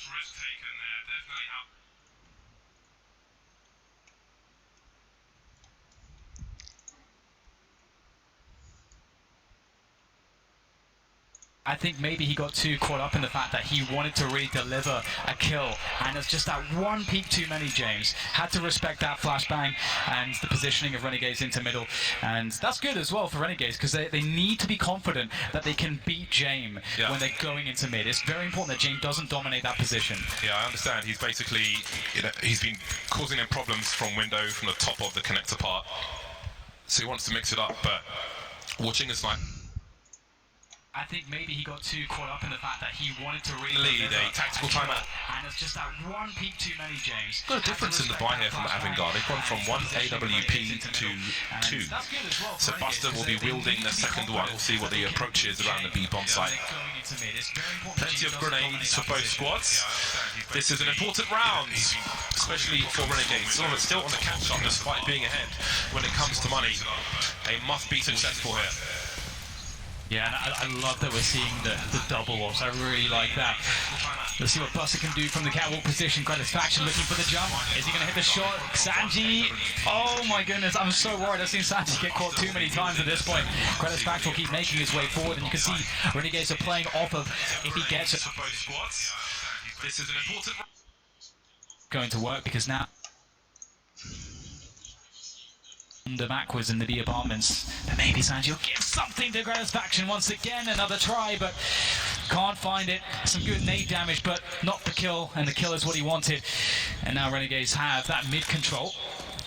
risk taken there, definitely out. I think maybe he got too caught up in the fact that he wanted to really deliver a kill, and it's just that one peak too many, James. Had to respect that flashbang and the positioning of Renegades into middle, and that's good as well for Renegades because they need to be confident that they can beat James when they're going into mid. It's very important that James doesn't dominate that position. Yeah, I understand. He's basically, he's been causing them problems from window, from the top of the connector part, so he wants to mix it up, but watching his line. I think maybe he got too caught up in the fact that he wanted to really lead a tactical timeout. And it's just that one peak too many, James. Got a difference in the buy here from AVANGAR. They've gone from 1 AWP to 2. So Buster will be wielding the second one. We'll see what the approach is around the B bomb site. Plenty of grenades for both squads. This is an important round, especially for Renegades. Some of it still on the catch-up despite being ahead. When it comes to money, they must be successful here. Yeah, and I love that we're seeing the double ops. I really like that. Let's see what Buster can do from the catwalk position. Gratisfaction looking for the jump. Is he going to hit the shot? Sanji! Oh my goodness, I'm so worried. I've seen Sanji get caught too many times at this point. Gratisfaction will keep making his way forward, and you can see Renegades are playing off of if he gets it. This is an important going to work because now the backwards in the B apartments, but maybe Sanji will give something to Gratisfaction once again. Another try, but can't find it. Some good nade damage, but not the kill, and the kill is what he wanted. And now Renegades have that mid control.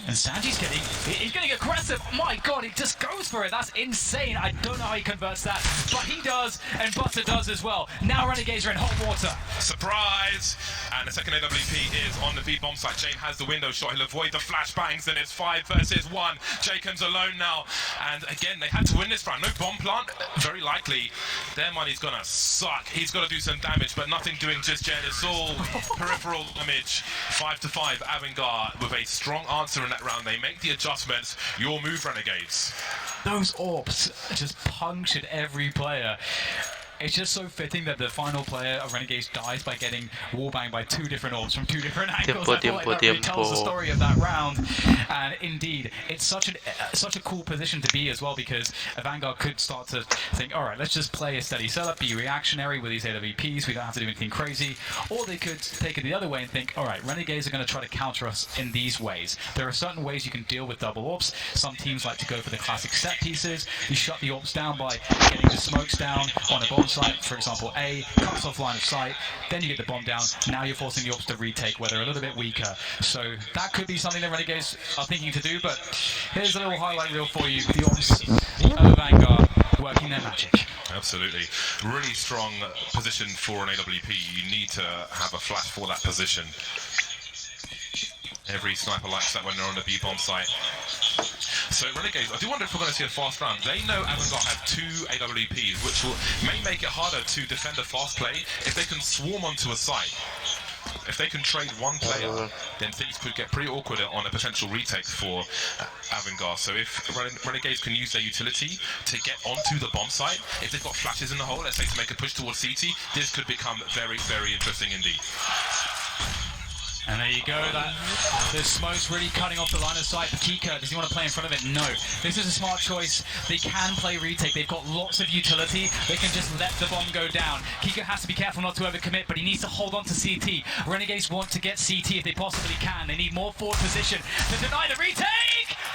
And Sanji's he's getting aggressive. My God, he just goes for it. That's insane. I don't know how he converts that, but he does, and Buster does as well. Now Renegades are in hot water. Surprise! And the second AWP is on the B bomb site. Jane has the window shot. He'll avoid the flashbangs, and it's 5 versus 1. Jaken's alone now. And again, they had to win this round. No bomb plant, very likely. Their money's gonna suck. He's got to do some damage, but nothing doing just yet. It's all peripheral damage. 5-5, AVANGAR with a strong answer in that round. They make the adjustments. Your move, Renegades. Those orbs just punctured every player. It's just so fitting that the final player of Renegades dies by getting wallbanged by 2 different orbs from 2 different angles. I feel like that really tells the story of that round. And indeed, it's such a cool position to be as well, because AVANGAR could start to think, all right, let's just play a steady setup, be reactionary with these AWPs, we don't have to do anything crazy. Or they could take it the other way and think, all right, Renegades are going to try to counter us in these ways. There are certain ways you can deal with double orbs. Some teams like to go for the classic set pieces. You shut the orbs down by getting the smokes down on a bomb site, for example, A, cuts off line of sight, then you get the bomb down, now you're forcing the ops to retake where they're a little bit weaker. So that could be something that Renegades are thinking to do, but here's a little highlight reel for you, the ops of AVANGAR working their magic. Absolutely. Really strong position for an AWP. You need to have a flash for that position. Every sniper likes that when they're on the B-bomb site. So Renegades, I do wonder if we're going to see a fast round. They know AVANGAR have 2 AWPs, which may make it harder to defend a fast play if they can swarm onto a site. If they can trade one player, then things could get pretty awkward on a potential retake for AVANGAR. So if Renegades can use their utility to get onto the bomb site, if they've got flashes in the hole, let's say to make a push towards CT, this could become very, very interesting indeed. And there you go, the smoke's really cutting off the line of sight for Kika. Does he want to play in front of it? No. This is a smart choice. They can play retake. They've got lots of utility. They can just let the bomb go down. Kika has to be careful not to overcommit, but he needs to hold on to CT. Renegades want to get CT if they possibly can. They need more forward position to deny the retake!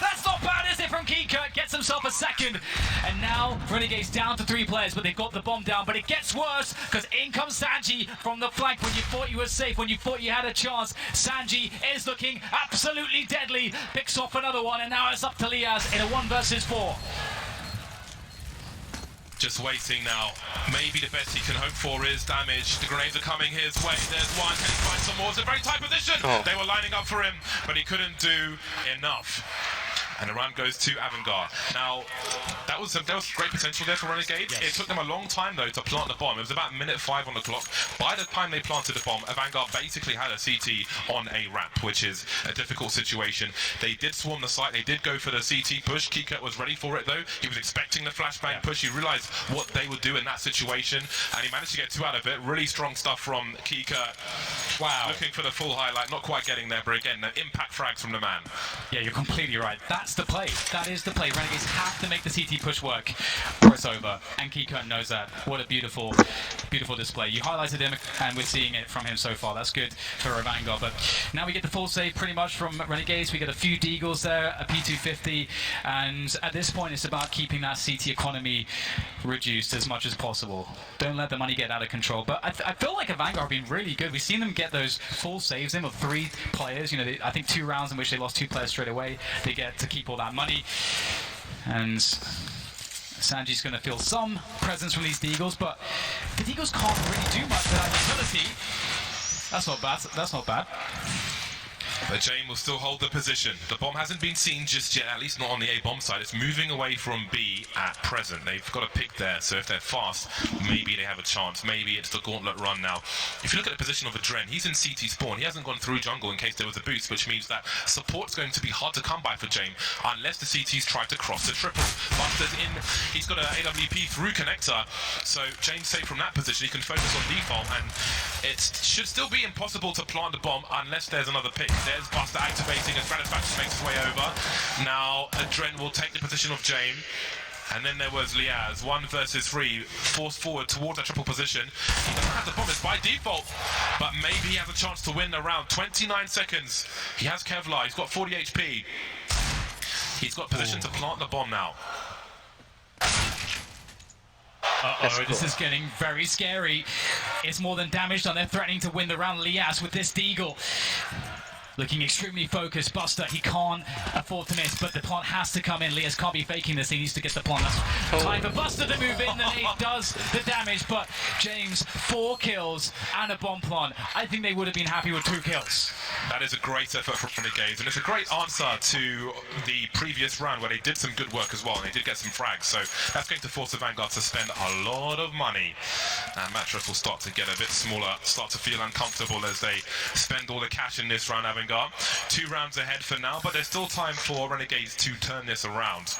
That's not bad, is it, from Kika? Gets himself a second. And now Renegades down to 3 players, but they've got the bomb down. But it gets worse, because in comes Sanji from the flank when you thought you were safe, when you thought you had a chance. Sanji is looking absolutely deadly, picks off another one, and now it's up to Liaz in a 1 versus 4. Just waiting now. Maybe the best he can hope for is damage. The grenades are coming his way. There's one. Can he find some more? It's a very tight position. They were lining up for him, but he couldn't do enough. And the round goes to AVANGAR. Now, there was great potential there for Renegades. Yes. It took them a long time, though, to plant the bomb. It was about minute 5 on the clock. By the time they planted the bomb, AVANGAR basically had a CT on a ramp, which is a difficult situation. They did swarm the site. They did go for the CT push. Kika was ready for it, though. He was expecting the flashbang push. He realized what they would do in that situation, and he managed to get 2 out of it. Really strong stuff from Kika. Wow. Looking for the full highlight. Not quite getting there, but again, the impact frags from the man. Yeah, you're completely right. That's the play. That is the play. Renegades have to make the CT push work or it's over. And Kika knows that. What a beautiful, beautiful display. You highlighted him, and we're seeing it from him so far. That's good for AVANGAR. But now we get the full save pretty much from Renegades. We get a few deagles there, a P250, and at this point it's about keeping that CT economy reduced as much as possible. Don't let the money get out of control. But I feel like AVANGAR have been really good. We've seen them get those full saves in with 3 players. You know, I think 2 rounds in which they lost 2 players straight away. They get to keep all that money. And Sanji's going to feel some presence from these deagles, but the deagles can't really do much without utility. That's not bad. That's not bad. But Jane will still hold the position. The bomb hasn't been seen just yet, at least not on the A bomb side. It's moving away from B at present. They've got a pick there, so if they're fast, maybe they have a chance. Maybe it's the gauntlet run now. If you look at the position of a Dren, he's in CT spawn. He hasn't gone through jungle in case there was a boost, which means that support's going to be hard to come by for Jane unless the CT's try to cross the triple. Buster's in. He's got an AWP through connector, so Jane's safe from that position. He can focus on default, and it should still be impossible to plant the bomb unless there's another pick. There's Buster activating as Satisfaction makes his way over. Now, Dren will take the position of Jane. And then there was Liaz, 1 versus 3, forced forward towards a triple position. He doesn't have the bomb, it's by default, but maybe he has a chance to win the round. 29 seconds. He has Kevlar, he's got 40 HP. He's got position to plant the bomb now. Uh-oh, this is getting very scary. It's more than damage done. They're threatening to win the round. Liaz with this deagle. Looking extremely focused. Buster, he can't afford to miss, but the plant has to come in. Liaz can't be faking this. He needs to get the plant. That's time for Buster to move in, and he does the damage, but James, 4 kills and a bomb plant. I think they would have been happy with 2 kills. That is a great effort from Renegades, and it's a great answer to the previous round where they did some good work as well, and they did get some frags, so that's going to force the Vanguard to spend a lot of money. And Mattress will start to get a bit smaller, start to feel uncomfortable as they spend all the cash in this round, AVANGAR. 2 rounds ahead for now, but there's still time for Renegades to turn this around.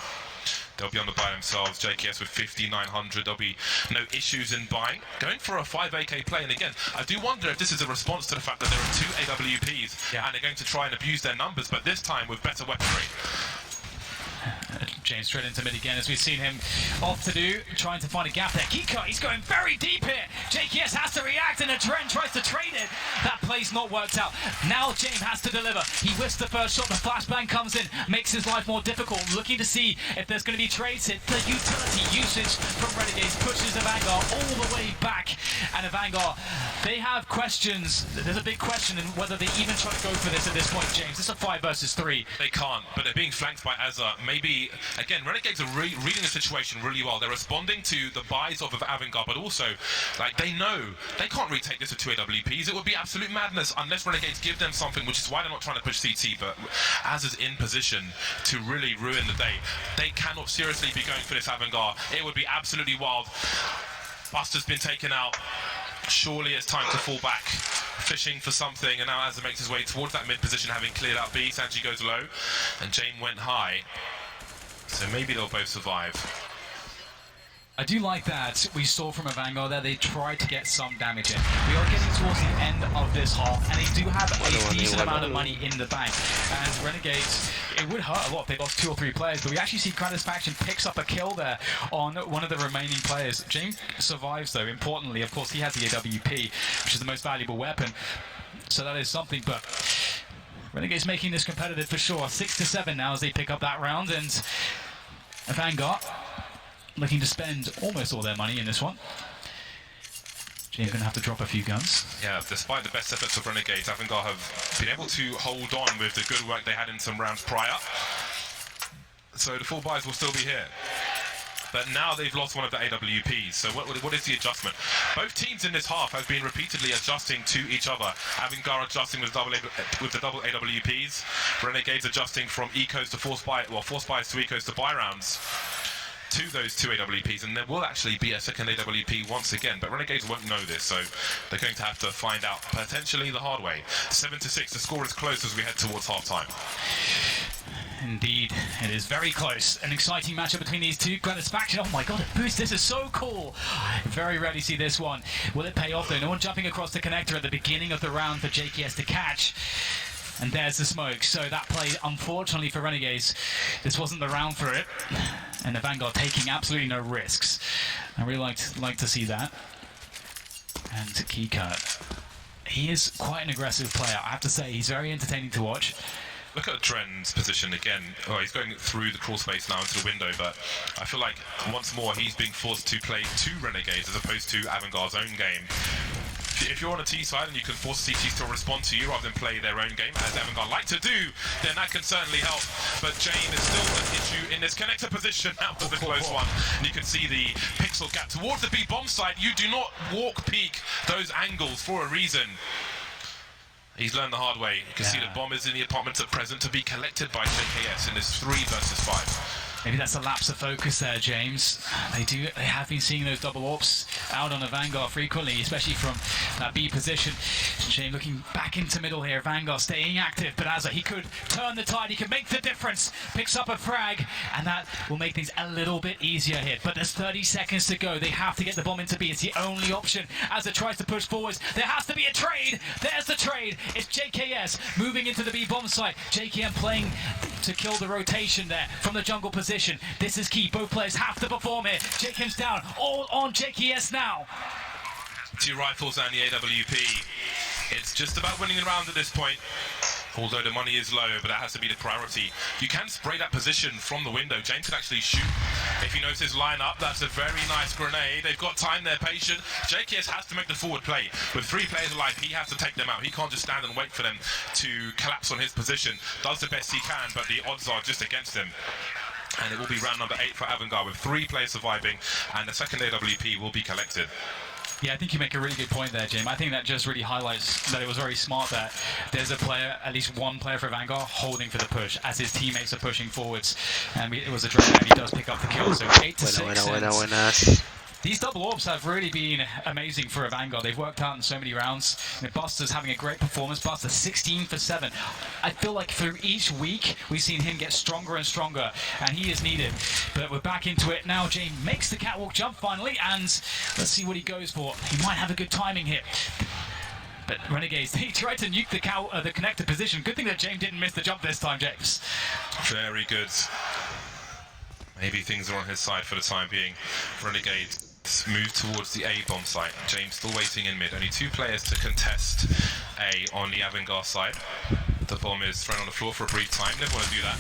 They'll be on the buy themselves. JKS with 5,900. There'll be no issues in buying. Going for a 5 AK play, and again, I do wonder if this is a response to the fact that there are 2 AWPs, and they're going to try and abuse their numbers, but this time with better weaponry. James straight into mid again, as we've seen him off to do, trying to find a gap there. Kika, he's going very deep here. JKS has to react, and a Dren tries to trade it. That play's not worked out. Now James has to deliver. He whiffs the first shot, the flashbang comes in, makes his life more difficult, looking to see if there's going to be trades hit. The utility usage from Renegades pushes AVANGAR all the way back, and AVANGAR, they have questions. There's a big question in whether they even try to go for this at this point, James. It's a 5 versus 3. They can't, but they're being flanked by Azza. Maybe, again, Renegades are reading the situation really well. They're responding to the buys of AVANGAR, but also, like, they know they can't retake this with 2 AWPs. It would be absolute madness unless Renegades give them something, which is why they're not trying to push CT, but Azza's in position to really ruin the day. They cannot seriously be going for this AVANGAR. It would be absolutely wild. Buster's been taken out. Surely it's time to fall back. Fishing for something, and now Azza makes his way towards that mid position, having cleared out B. Sanji goes low, and Jane went high. So maybe they'll both survive. I do like that we saw from AVANGAR there, they tried to get some damage in. We are getting towards the end of this half, and they do have a decent amount of money in the bank. And Renegades, it would hurt a lot if they lost 2 or 3 players, but we actually see Satisfaction picks up a kill there on one of the remaining players. James survives though, importantly. Of course, he has the AWP, which is the most valuable weapon. So that is something, but Renegades making this competitive for sure. 6-7 now as they pick up that round, and AVANGAR looking to spend almost all their money in this one. James going to have to drop a few guns. Yeah, despite the best efforts of Renegades, AVANGAR have been able to hold on with the good work they had in some rounds prior. So the full buys will still be here. but now they've lost one of the AWPs. So what is the adjustment? Both teams in this half have been repeatedly adjusting to each other. AVANGAR adjusting with the double AWPs. Renegades adjusting from ecos to force buys to ecos to buy rounds to those two AWPs, and there will actually be a second AWP once again, but Renegades won't know this, so they're going to have to find out potentially the hard way. 7-6, the score is close as we head towards half-time. Indeed, it is very close. An exciting matchup between these two. Grana's faction. Oh my god, a boost. This is so cool. Very rarely see this one. Will it pay off though? No one jumping across the connector at the beginning of the round for JKS to catch. And there's the smoke. So that play, unfortunately for Renegades, this wasn't the round for it. And the Vanguard taking absolutely no risks. I really like to see that. And Keycut. He is quite an aggressive player. I have to say, he's very entertaining to watch. Look at Dren's position again. Oh, he's going through the crawl space now into the window, but I feel like once more he's being forced to play two Renegades as opposed to AVANGAR's own game. If you're on a T side and you can force CTs to respond to you rather than play their own game, as AVANGAR like to do, then that can certainly help. But Jane is still an issue in this connector position. That was a close one. And you can see the pixel gap towards the B bomb site. You do not walk peek those angles for a reason. He's learned the hard way. You can see the bomb is in the apartment at present to be collected by JKS in this 3 versus 5. Maybe that's a lapse of focus there, James. They have been seeing those double AWPs out on a Vanguard frequently, especially from that B position. Shane looking back into middle here. Vanguard staying active, but Azza, he could turn the tide, he could make the difference. Picks up a frag, and that will make things a little bit easier here. But there's 30 seconds to go. They have to get the bomb into B. It's the only option. Azza tries to push forwards. There has to be a trade. There's the trade. It's JKS moving into the B bomb site. JKM playing to kill the rotation there from the jungle position. This is key. Both players have to perform here. JKM's down. All on JKS now. 2 rifles and the AWP. It's just about winning the round at this point. Although the money is low, but that has to be the priority. You can spray that position from the window. James can actually shoot. If he knows his line up, that's a very nice grenade. They've got time, they're patient. JKS has to make the forward play. With 3 players alive, he has to take them out. He can't just stand and wait for them to collapse on his position. Does the best he can, but the odds are just against him. And it will be round number 8 for AVANGAR with 3 players surviving, and the second AWP will be collected. Yeah, I think you make a really good point there, Jim. I think that just really highlights that it was very smart that there's a player, at least one player for Vanguard, holding for the push as his teammates are pushing forwards. And it was a drain, and he does pick up the kill. So 8-6. These double AWPs have really been amazing for a Vanguard. They've worked out in so many rounds. Buster's having a great performance. Buster 16 for 7. I feel like for each week we've seen him get stronger and stronger, and he is needed. But we're back into it now. Jane makes the catwalk jump finally, and let's see what he goes for. He might have a good timing here. But Renegades, he tried to nuke the connector position. Good thing that James didn't miss the jump this time, James. Very good. Maybe things are on his side for the time being. Renegades move towards the A bomb site. James still waiting in mid. Only 2 players to contest A on the AVANGAR side. The bomb is thrown on the floor for a brief time. Never want to do that,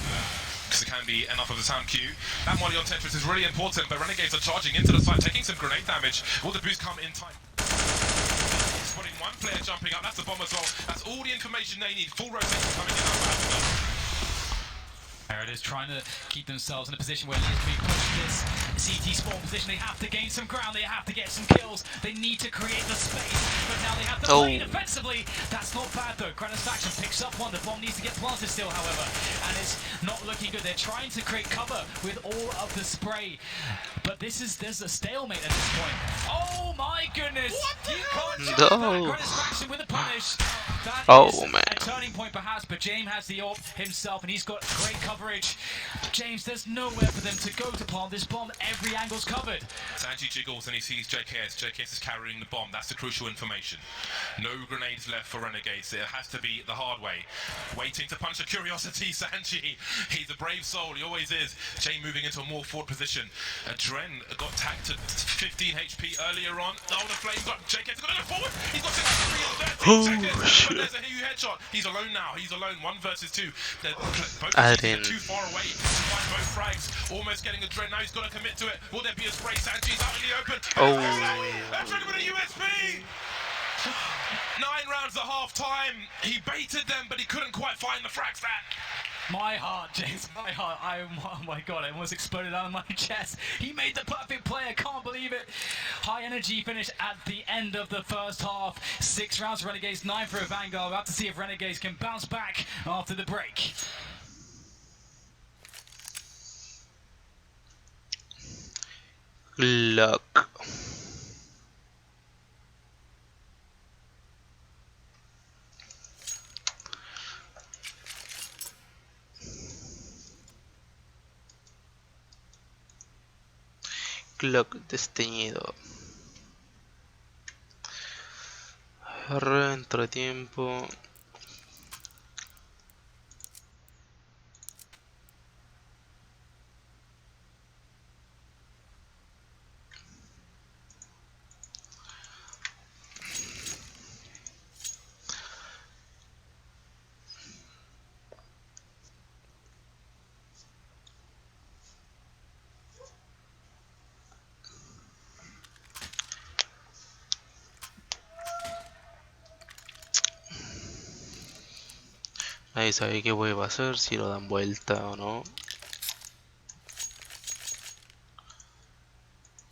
because it can be enough of a sound cue. That molly on Tetris is really important, but Renegades are charging into the site, taking some grenade damage. Will the boost come in time? Spotting 1 player jumping up. That's the bomb as well. That's all the information they need. Full rotation coming in now for AVANGAR. There it is, trying to keep themselves in a position where they need to be pushed this CT spawn position. They have to gain some ground, they have to get some kills, they need to create the space, but now they have to play defensively. That's not bad though. Grana's faction picks up one. The bomb needs to get planted still, however, and it's not looking good. They're trying to create cover with all of the spray, but there's a stalemate at this point. Oh my goodness! You can't jump that. Grana's faction with a punish. That is a turning point perhaps, but James has the AWP himself, and he's got great coverage. James, there's nowhere for them to go to plant this bomb. Every angle's covered. Sanji jiggles and he sees JKS. JKS is carrying the bomb. That's the crucial information. No grenades left for Renegades. It has to be the hard way. Waiting to punch a curiosity, Sanji. He's a brave soul. He always is. Jane moving into a more forward position. Dren got tagged to 15 HP earlier on. Oh, the flame got JKS. Got to go forward. He's got to go 3 and 13 seconds. But there's a huge headshot. He's alone now. He's alone. 1 versus 2. Both too far away to find both frags. Almost getting a Dren. Now he's got to commit to it. Will there be a spray? Sanji's out in the open. Dren with a USP. 9 rounds at half time. He baited them, but he couldn't quite find the frag stack. My heart, James, my heart. Oh my god, it almost exploded out of my chest. He made the perfect play, I can't believe it. High energy finish at the end of the first half. 6 rounds for Renegades, 9 for AVANGAR. About to see if Renegades can bounce back after the break. Luck. Clock desteñido. Entretiempo. Nadie sabe qué puede pasar, si lo dan vuelta o no.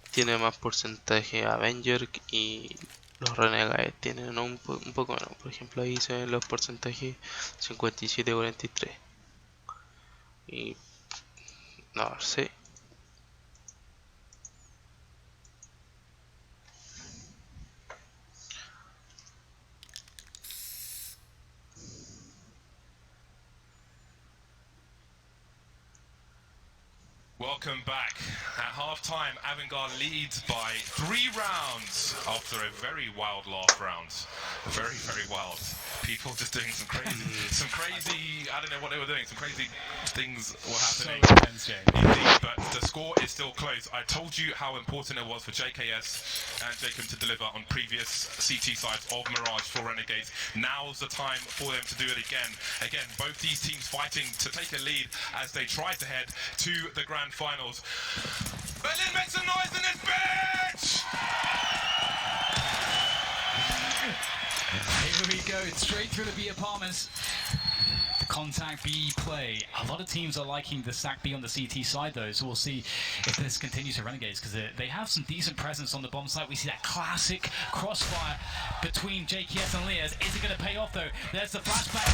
Tiene más porcentaje Avenger y los Renegades tienen un poco menos. Por ejemplo, ahí se ven los porcentajes 57-43. Y no sé. Welcome back. At half-time, AVANGAR leads by 3 rounds after a very wild last round. Very, very wild. People just doing some crazy, I don't know what they were doing, some crazy things were happening. So intense, James. Indeed, but the score is still close. I told you how important it was for JKS and Jacob to deliver on previous CT sides of Mirage for Renegades. Now's the time for them to do it again. Again, both these teams fighting to take a lead as they try to head to the grand finals. Berlin, make some noise in this bitch! Here we go, straight through the B apartments. The contact B play. A lot of teams are liking the stack B on the CT side though, so we'll see if this continues for Renegades, because they have some decent presence on the bomb site. We see that classic crossfire between JKS and Leas. Is it going to pay off though? There's the flashback.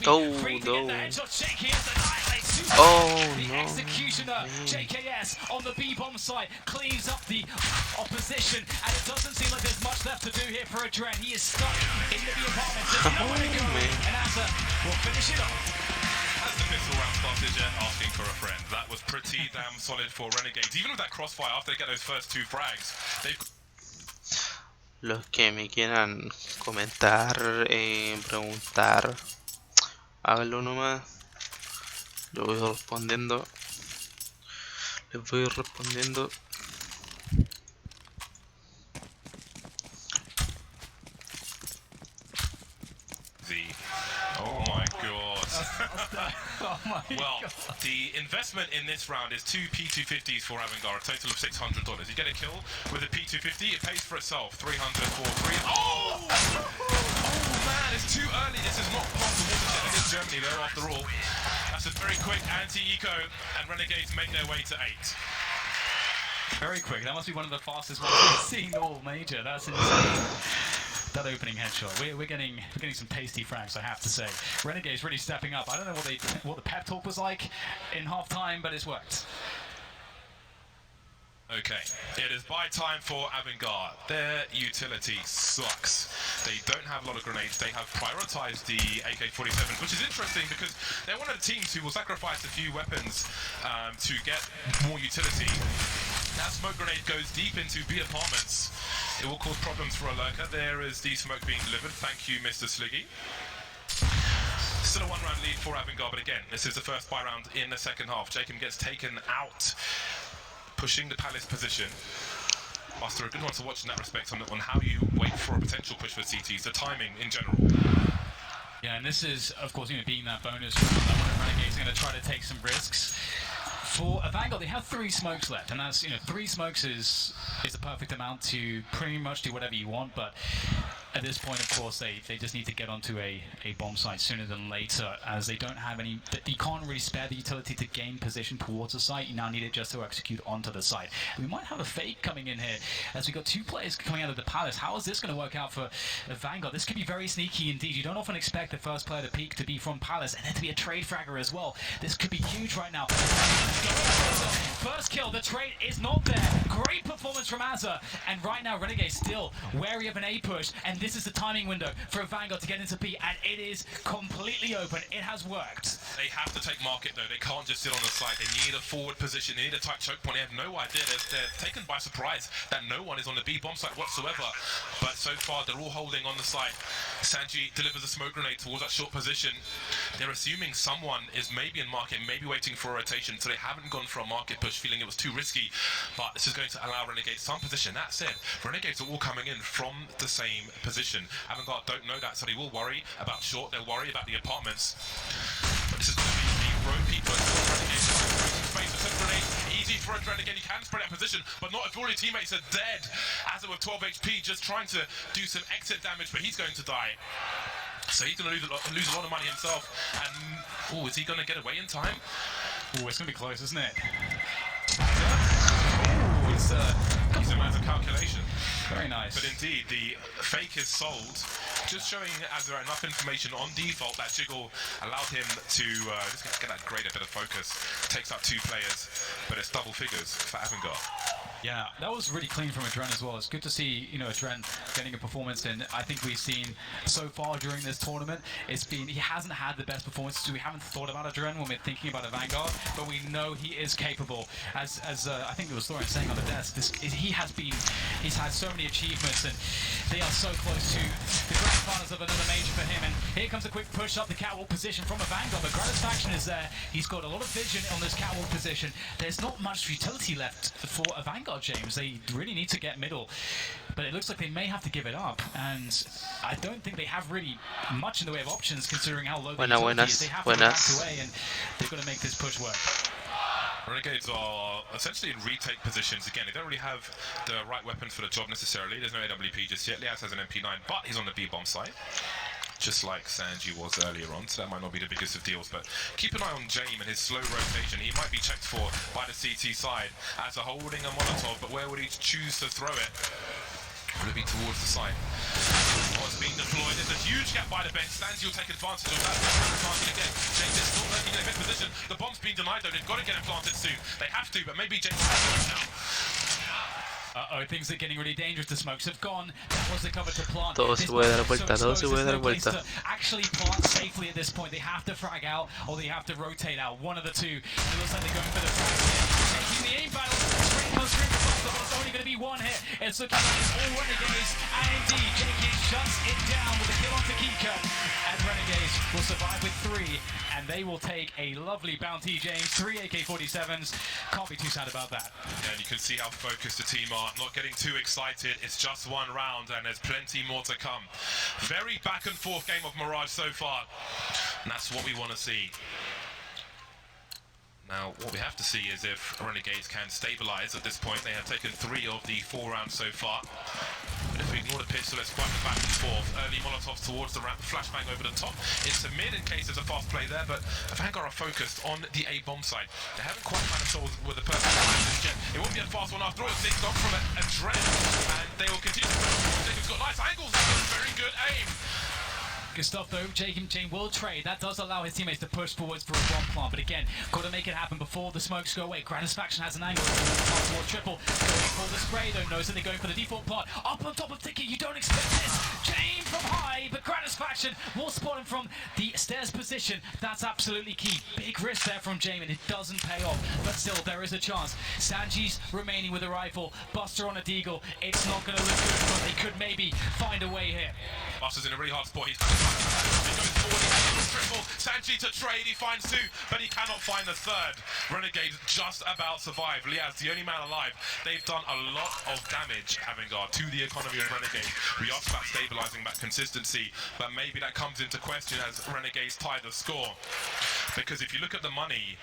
There will be free to get the headshot. JKS annihilates the executioner. JKS on the B bomb site cleans up the opposition, and it doesn't seem like there's much left to do here for Adren. He is stuck in the B apartment. There's nowhere to go, and Asa will finish it off. As the pistol round started, Jet asking for a friend. That was pretty damn solid for Renegades. Even with that crossfire, after they get those first 2 frags, they've... Los que me quieran comentar, preguntar, háganlo nomás. Les voy respondiendo. Oh my god. Oh my Well, god. the investment in this round is 2 P250s for AVANGAR, a total of $600. You get a kill with a P250, it pays for itself. 300 for 3. Oh! Oh man, it's too early. This is not past the watershed against Germany though, after all. That's a very quick anti-eco, and Renegades make their way to 8. Very quick. That must be one of the fastest ones we've seen all major. That's insane. That opening headshot. We're getting some tasty frags, I have to say. Renegades really stepping up. I don't know what the pep talk was like in half-time, but it's worked. Okay, it is buy time for AVANGAR. Their utility sucks. They don't have a lot of grenades. They have prioritized the AK-47, which is interesting because they're one of the teams who will sacrifice a few weapons to get more utility. That smoke grenade goes deep into B apartments. It will cause problems for a lurker. There is the smoke being delivered. Thank you, Mr. Sliggy. Still a 1-round lead for AVANGAR, but again, this is the first buy round in the second half. Jacob gets taken out, pushing the Palace position. Master, a good one to watch in that respect on how you wait for a potential push for CTs, the timing in general. Yeah, and this is, of course, being that bonus round, I wonder if Renegades are going to try to take some risks. For AVANGAR, they have 3 smokes left, and that's, 3 smokes is the perfect amount to pretty much do whatever you want, but at this point, of course, they just need to get onto a bomb site sooner than later, as they don't have any. You can't really spare the utility to gain position towards the site. You now need it just to execute onto the site. We might have a fake coming in here, as we got 2 players coming out of the palace. How is this going to work out for Vanguard? This could be very sneaky indeed. You don't often expect the first player to peak to be from palace, and then to be a trade fragger as well. This could be huge right now. First kill, the trade is not there. Great performance from Azza, and right now Renegade still wary of an A push, and this is the timing window for Vanguard to get into B, and it is completely open. It has worked. They have to take market though. They can't just sit on the site. They need a forward position. They need a tight choke point. They have no idea. They're taken by surprise that no one is on the B bomb site whatsoever. But so far they're all holding on the site. Sanji delivers a smoke grenade towards that short position. They're assuming someone is maybe in market, maybe waiting for a rotation, so they haven't gone for a market push, feeling it was too risky. But this is going to allow Renegades some position. That said, Renegades are all coming in from the same position. Avangard don't know that, so they will worry about short. They'll worry about the apartments. But this is going to be a ropey push for Renegades. Space for some grenades. Easy for a Renegade. He can spread out position, but not if all your teammates are dead. Azza with 12 HP, just trying to do some exit damage, but he's going to die. So he's going to lose a lot of money himself. And is he going to get away in time? It's going to be close, isn't it? He's a man of calculation. Very nice. But indeed, the fake is sold, just showing as there are enough information on default that Jiggle allowed him to just get that greater bit of focus. Takes out 2 players, but it's double figures for AVANGAR. Yeah, that was really clean from Adren as well. It's good to see, Adren getting a performance in. I think we've seen so far during this tournament, he hasn't had the best performances. We haven't thought about Adren when we're thinking about a Vanguard, but we know he is capable. As I think it was Thorin saying on the desk, he's had so many achievements, and they are so close to the grand finals of another major for him. And here comes a quick push up the catwalk position from a Vanguard, but Gratisfaction is there. He's got a lot of vision on this catwalk position. There's not much utility left for a Vanguard, James. They really need to get middle, but it looks like they may have to give it up, and I don't think they have really much in the way of options considering how low the utility is. They have to back away, and they've got to make this push work. Renegades are essentially in retake positions. Again, they don't really have the right weapons for the job necessarily. There's no AWP just yet. Liaz has an MP9, but he's on the B bomb site, just like Sanji was earlier on, so that might not be the biggest of deals. But keep an eye on James and his slow rotation. He might be checked for by the CT side as a holding a Molotov, but where would he choose to throw it? Will it be towards the site? What's being deployed? There's a huge gap by the bench. Sanji will take advantage of that. Again, James is still lurking in a good position. The bomb's being denied though. They've got to get it planted soon. They have to, but maybe James will have it now. Things are getting really dangerous. The smokes have gone. That was the cover to plant. Todo se puede dar vuelta, todo se puede dar vuelta. Actually plant safely at this point. They have to frag out or they have to rotate out. One of the two. It looks like they're going for the frag. Taking the aim battle. It's only going to be one hit. It's looking like it's all Renegades. And indeed, JK shuts it down with a kill onto Kika. And Renegades will survive with 3. And they will take a lovely bounty, James. 3 AK-47s. Can't be too sad about that. Yeah, and you can see how focused the team are. Not getting too excited. It's just one round and there's plenty more to come. Very back and forth game of Mirage so far. And that's what we want to see. Now, what we have to see is if Renegades can stabilize at this point. They have taken 3 of the 4 rounds so far. But if we ignore the pistol, it's quite the back and forth. Early Molotovs towards the ramp, flashbang over the top. It's a mid in case there's a fast play there, but Vanguard are focused on the A bomb side. They haven't quite found themselves with the perfect position yet. It won't be a fast one after all. It's nicked off from a Dren, and they will continue to push. Jacob's got nice angles, very good aim. Good stuff though. Jane will trade. That does allow his teammates to push forwards for a bomb plant. But again, got to make it happen before the smokes go away. Gratisfaction has an angle towards triple. Going for the spray though. Knows that they're going for the default plant. Up on top of Tiki. You don't expect this. Jane from high, but Gratisfaction will spot him from the stairs position. That's absolutely key. Big risk there from Jane, and it doesn't pay off. But still, there is a chance. Sanji's remaining with a rifle. Buster on a deagle. It's not going to look good, but they could maybe find a way here. Buster's in a really hard spot. He goes forward, he has a triple. Sanji to trade, he finds 2, but he cannot find the 3rd. Renegades just about survive. Liaz, the only man alive. They've done a lot of damage, Avangard, to the economy of Renegades. We asked about stabilizing that consistency, but maybe that comes into question as Renegades Renegades tie the score. Because if you look at the money,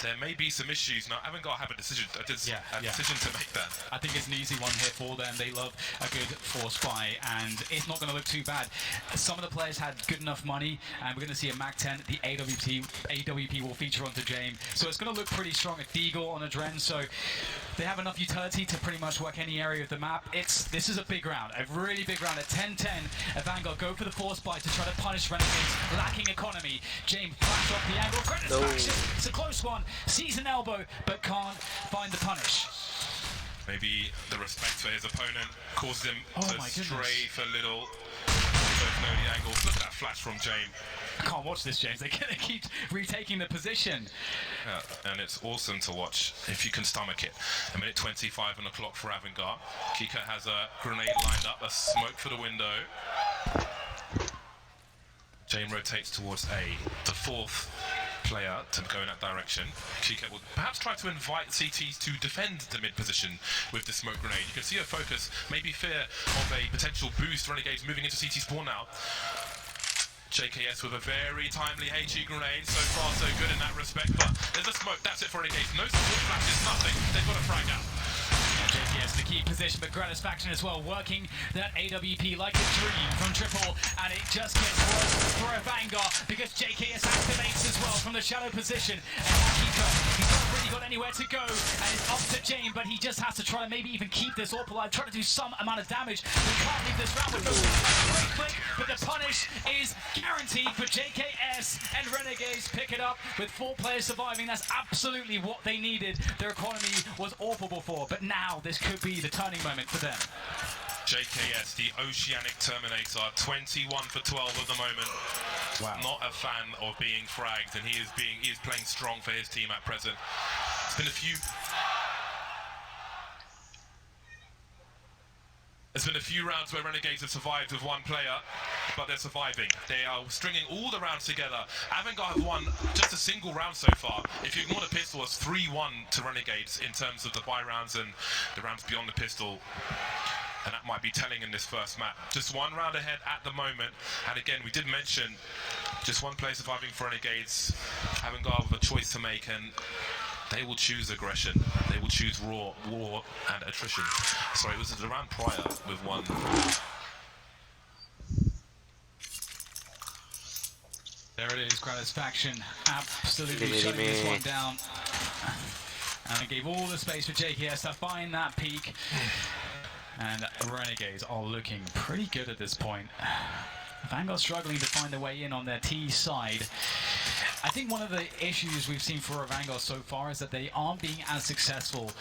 there may be some issues. Now, AVANGAR have a decision to make there. I think it's an easy one here for them. They love a good force buy, and it's not going to look too bad. Some of the players had good enough money, and we're going to see a MAC-10. The AWP will feature onto James. So it's going to look pretty strong. A Deagle on a Dren, so they have enough utility to pretty much work any area of the map. This is a big round, a really big round. At 10-10, AVANGAR go for the force buy to try to punish Renegades, lacking economy. James flash off the angle. It's a close one. Sees an elbow, but can't find the punish. Maybe the respect for his opponent causes him to stray for little. They both know the angles. Look at that flash from James. I can't watch this, James. They're going to keep retaking the position. Yeah, and it's awesome to watch if you can stomach it. A minute 25 on the clock for AVANGAR. Kika has a grenade lined up, a smoke for the window. James rotates towards A, the fourth player to go in that direction. Kika will perhaps try to invite CTs to defend the mid position with the smoke grenade. You can see her focus, maybe fear of a potential boost. Renegades moving into CT spawn now. JKS with a very timely HE grenade. So far so good in that respect, but there's a smoke. That's it for Renegades. No support flashes, nothing. They've got a frag out. JKS in the key position, but Gratisfaction as well, working that AWP like a dream from Triple, and it just gets worse for AVANGAR because JKS activates as well from the shadow position. And Kika, he's not really got anywhere to go, and it's up to James, but he just has to try to maybe even keep this AWP alive, try to do some amount of damage. We can't leave this round with no great click, but the punish is guaranteed for JKS, and Renegades pick it up with 4 players surviving. That's absolutely what they needed. Their economy was awful before, but now this could be the turning moment for them. JKS, the Oceanic Terminator, 21 for 12 at the moment. Wow. Not a fan of being fragged, and he is playing strong for his team at present. There's been a few rounds where Renegades have survived with one player, but they're surviving. They are stringing all the rounds together. AVANGAR have won just a single round so far. If you ignore the pistol, it's 3-1 to Renegades in terms of the buy rounds and the rounds beyond the pistol. And that might be telling in this first map. Just one round ahead at the moment. And again, we did mention just one player surviving for Renegades. AVANGAR with a choice to make, and they will choose aggression. They will choose war and attrition. Sorry, it was the round prior with one. There it is, Gratisfaction absolutely shutting this one down. And it gave all the space for JKS to find that peak. And Renegades are looking pretty good at this point. AVANGAR struggling to find their way in on their T side. I think one of the issues we've seen for AVANGAR so far is that they aren't being as successful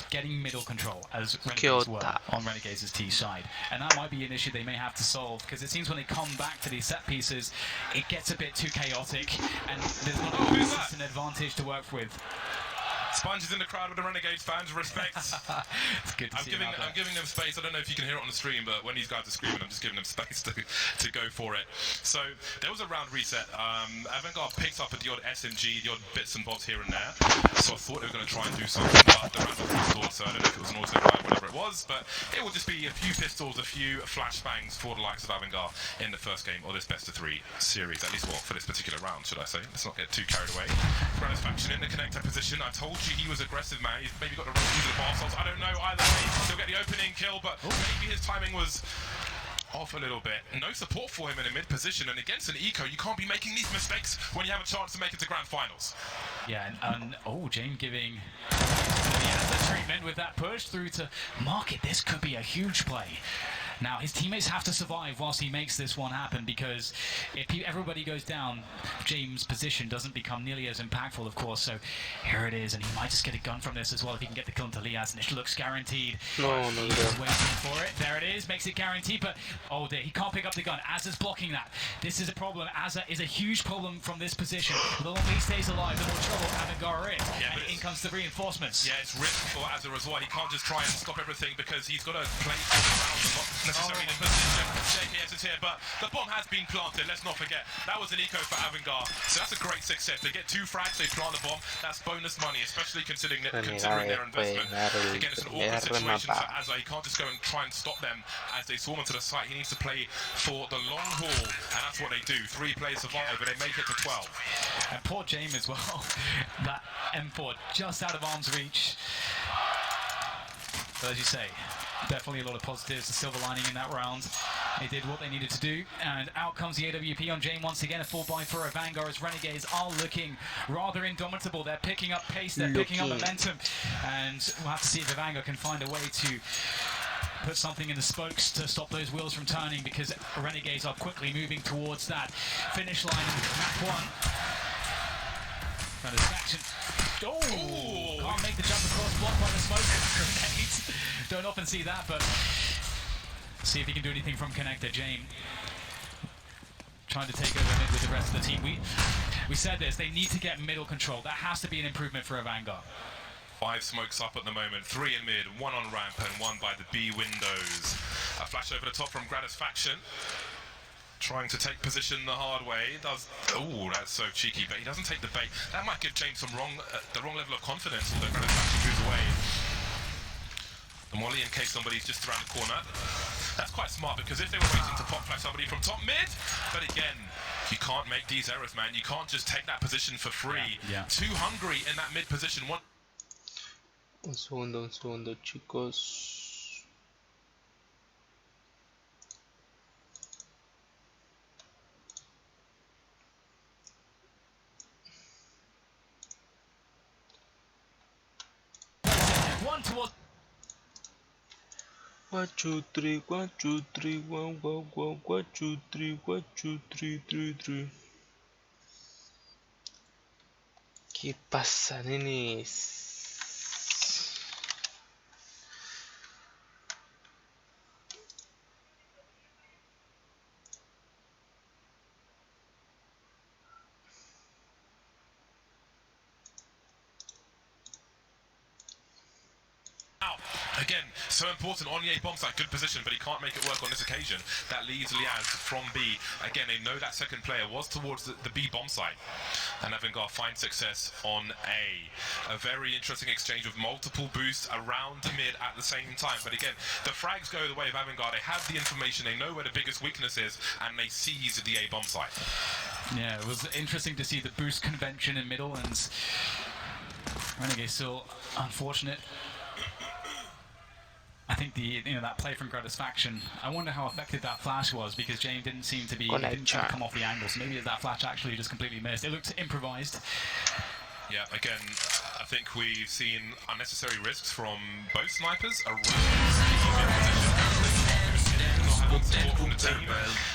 getting middle control as Renegades were on Renegades' T side. And that might be an issue they may have to solve, because it seems when they come back to these set pieces, it gets a bit too chaotic, and there's not a consistent advantage to work with. Sponge is in the crowd with the Renegades fans. Respect. It's good to see I'm giving them space. I don't know if you can hear it on the stream, but when these guys are screaming, I'm just giving them space to go for it. So there was a round reset. AVANGAR picked up the odd SMG, the odd bits and bobs here and there. So I thought they were going to try and do something, but the round was restored, so I don't know if it was an auto drive, whatever it was, but it will just be a few pistols, a few flashbangs for the likes of AVANGAR in the first game of this best of 3 series, at least for this particular round, should I say. Let's not get too carried away. Gratisfaction in the connector position. I told you he was aggressive, man. He's maybe got the right to the bar salts. I don't know either. He'll get the opening kill, but maybe his timing was off a little bit. No support for him in a mid position, and against an eco, you can't be making these mistakes when you have a chance to make it to grand finals. Yeah, and oh, James giving the treatment with that push through to market. This could be a huge play. Now, his teammates have to survive whilst he makes this one happen, because if everybody goes down, James' position doesn't become nearly as impactful, of course. So here it is, and he might just get a gun from this as well if he can get the kill into Liaz, and it looks guaranteed. No. He's waiting for it. There it is, makes it guaranteed, but oh dear, he can't pick up the gun. Azza's blocking that. This is a problem. Azza is a huge problem from this position. The longer he stays alive, the more trouble AVANGAR are in. Yeah, and in comes the reinforcements. Yeah, it's risk for Azza as well. He can't just try and stop everything because he's got to play for the round and not necessarily in position. JKS is chances here, but the bomb has been planted. Let's not forget, that was an eco for AVANGAR. So that's a great success. They get 2 frags, they plant the bomb. That's bonus money, especially considering their investment. Again, it's an awkward situation for Azza. He can't just go and try and stop them as they swarm into the site. He needs to play for the long haul, and that's what they do. 3 players survive, but they make it to 12. And poor James as well. That M4 just out of arm's reach. But as you say, definitely a lot of positives, a silver lining in that round. They did what they needed to do, and out comes the AWP on Jane once again. A 4x for AVANGAR as Renegades are looking rather indomitable. They're picking up pace, they're picking up momentum, and we'll have to see if AVANGAR can find a way to put something in the spokes to stop those wheels from turning, because Renegades are quickly moving towards that finish line in map 1. Satisfaction. Oh, can't make the jump across, blocked by the smoke. Grenades. Don't often see that, but see if he can do anything from connector. Jane trying to take over mid with the rest of the team. We said this, they need to get middle control. That has to be an improvement for AVANGAR. 5 smokes up at the moment, 3 in mid, 1 on ramp, and 1 by the B windows. A flash over the top from Gratisfaction. Trying to take position the hard way. Oh, that's so cheeky, but he doesn't take the bait. That might give James the wrong level of confidence, although Gratisfaction moves away. The molly in case somebody's just around the corner. That's quite smart, because if they were waiting to pop flash somebody from top mid, but again, you can't make these errors, man. You can't just take that position for free. Too hungry in that mid position. Un segundo, chicos. One towards 1, 2, 3, 1, 2, 3, 1, 1, 1, 1, 2, 3, 1, 2, 3, 3, 3. ¿Qué pasa, nenes? Again, so important on the A bomb site, good position, but he can't make it work on this occasion. That leaves Liaz from B. Again, they know that second player was towards the B bomb site. And AVANGAR finds success on A. A very interesting exchange with multiple boosts around the mid at the same time. But again, the frags go the way of AVANGAR. They have the information, they know where the biggest weakness is, and they seize the A bomb site. Yeah, it was interesting to see the boost convention in middle, and Renegade still unfortunate. I think that play from Gratisfaction, I wonder how effective that flash was, because James didn't seem to come off the angle, so maybe that flash actually just completely missed. It looked improvised. Yeah, again, I think we've seen unnecessary risks from both snipers around support from the team.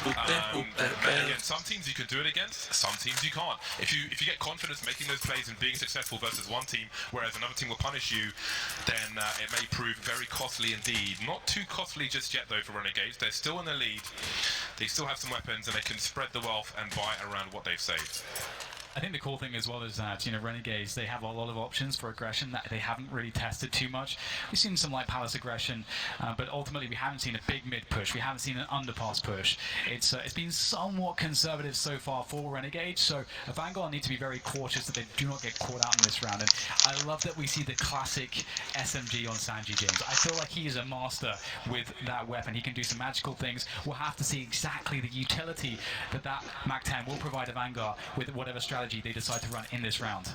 Again, some teams you can do it against, some teams you can't. If you get confidence making those plays and being successful versus one team, whereas another team will punish you, then it may prove very costly indeed. Not too costly just yet though for Renegades. They're still in the lead. They still have some weapons and they can spread the wealth and buy around what they've saved. I think the cool thing as well is that, Renegades, they have a lot of options for aggression that they haven't really tested too much. We've seen some light palace aggression, but ultimately we haven't seen a big mid push. We haven't seen an underpass push. It's been somewhat conservative so far for Renegades, so AVANGAR need to be very cautious that they do not get caught out in this round. And I love that we see the classic SMG on Sanji James. I feel like he is a master with that weapon. He can do some magical things. We'll have to see exactly the utility that MAC-10 will provide AVANGAR with whatever strategy they decide to run in this round.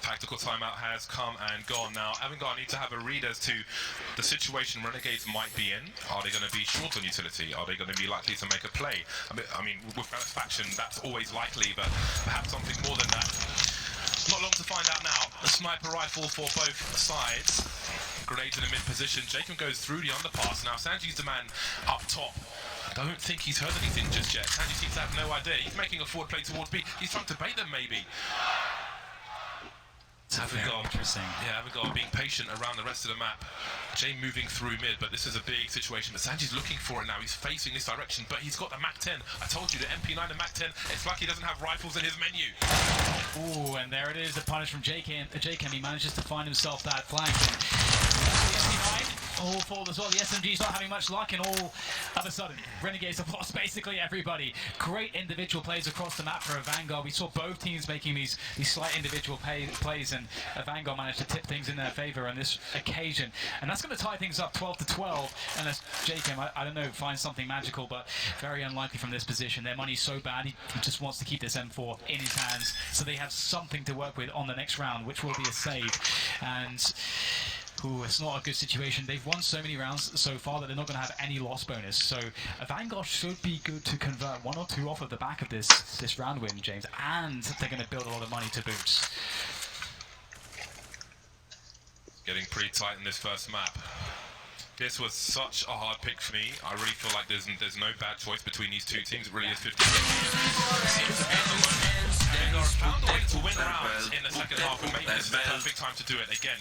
Tactical timeout has come and gone. Now, AVANGAR need to have a read as to the situation Renegades might be in. Are they going to be short on utility? Are they going to be likely to make a play? I mean with Gratisfaction, that's always likely, but perhaps something more than that. Not long to find out now. A sniper rifle for both sides. Grenades in the mid position. Jacob goes through the underpass. Now, Sanji's the man up top. I don't think he's heard anything just yet. Sanji seems to have no idea. He's making a forward play towards B. He's trying to bait them, maybe. Interesting. Yeah, AVANGAR being patient around the rest of the map. Jay moving through mid, but this is a big situation. But Sanji's looking for it now. He's facing this direction, but he's got the MAC-10. I told you, the MP9 and MAC-10, it's like he doesn't have rifles in his menu. Ooh, and there it is, the punish from JK. He manages to find himself that flank. The MP9 all fall as well. The SMG's not having much luck, and all of a sudden, Renegades have lost basically everybody. Great individual plays across the map for AVANGAR. We saw both teams making these slight individual plays, and AVANGAR managed to tip things in their favor on this occasion. And that's going to tie things up 12-12, unless JKM, I don't know, finds something magical, but very unlikely from this position. Their money's so bad, he just wants to keep this M4 in his hands, so they have something to work with on the next round, which will be a save. And ooh, it's not a good situation. They've won so many rounds so far that they're not going to have any loss bonus. So AVANGAR should be good to convert 1 or 2 off of the back of this round win, James. And they're going to build a lot of money to boot. Getting pretty tight in this first map. This was such a hard pick for me. I really feel like there's no bad choice between these two teams. It really is 50-50. AVANGAR found a way to win rounds in the second half, and maybe this is the perfect time to do it again.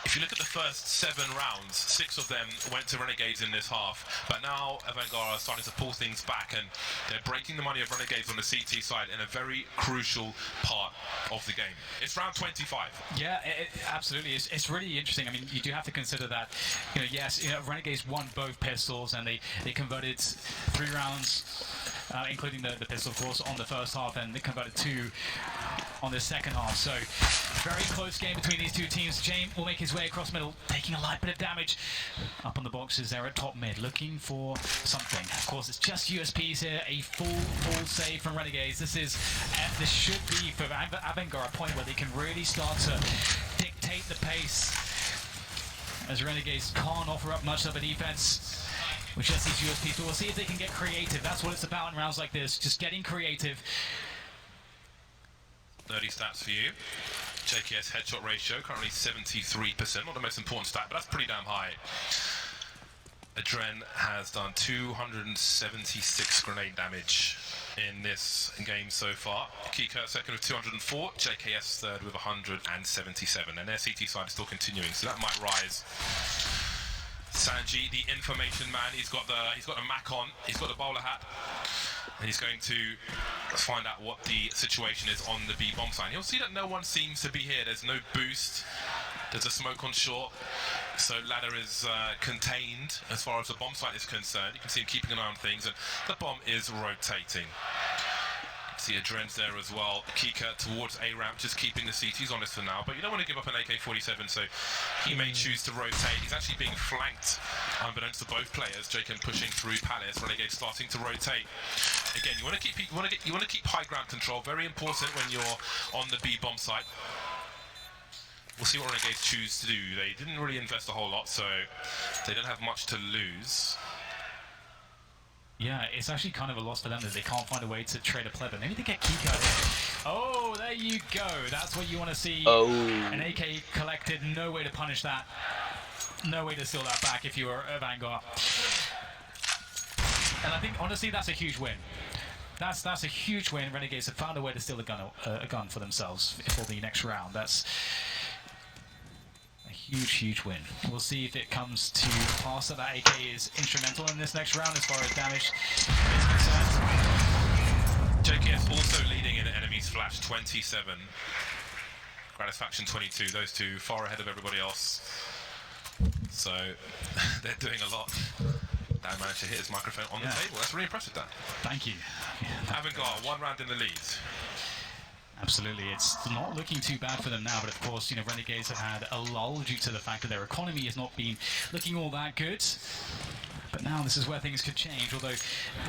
If you look at the first 7 rounds, 6 of them went to Renegades in this half, but now AVANGAR are starting to pull things back, and they're breaking the money of Renegades on the CT side in a very crucial part of the game. It's round 25. Yeah, absolutely. It's really interesting. I mean, you do have to consider that, yes, Renegades won both pistols, and they converted 3 rounds, including the pistol, of course, on the first half, and they converted 2 on the second half. So very close game between these two teams. James will make his way across middle, taking a light bit of damage. Up on the boxes there at top mid, looking for something. Of course, it's just USPs here. A full save from Renegades. This should be for AVANGAR a point where they can really start to dictate the pace, as Renegades can't offer up much of a defense with just these USPs. So we'll see if they can get creative. That's what it's about in rounds like this, just getting creative. 30 stats for you. JKS headshot ratio, currently 73%. Not the most important stat, but that's pretty damn high. Adren has done 276 grenade damage in this game so far. Kika second with 204, JKS third with 177, and their CT side is still continuing, so that might rise. Sanji, the information man, he's got the Mac on, he's got the bowler hat, and he's going to find out what the situation is on the B bomb site. He'll see that no one seems to be here. There's no boost. There's a smoke on short. So Ladder is contained as far as the bomb site is concerned. You can see him keeping an eye on things, and the bomb is rotating. See Adren's there as well. Kika towards A ramp, just keeping the CTs honest for now, but you don't want to give up an AK-47, so he may choose to rotate. He's actually being flanked, unbeknownst to both players. Jacob pushing through Palace. Renegade starting to rotate. Again, you want to keep high ground control. Very important when you're on the B bomb site. We'll see what Renegades choose to do. They didn't really invest a whole lot, so they don't have much to lose. Yeah, it's actually kind of a loss for them that they can't find a way to trade a play, but maybe they get keycard. Oh, there you go. That's what you want to see. Oh. An AK collected. No way to punish that. No way to steal that back if you were AVANGAR. And I think, honestly, that's a huge win. That's a huge win. Renegades have found a way to steal a gun for themselves for the next round. That's huge win. We'll see if it comes to pass. That AK is instrumental in this next round as far as damage is concerned. JKS also leading in enemies flash 27. Gratisfaction 22. Those two far ahead of everybody else. So they're doing a lot. Dan managed to hit his microphone on the table. That's really impressive, Dan. Thank you. AVANGAR, 1 round in the lead. Absolutely, it's not looking too bad for them now, but of course, Renegades have had a lull due to the fact that their economy has not been looking all that good. But now this is where things could change, although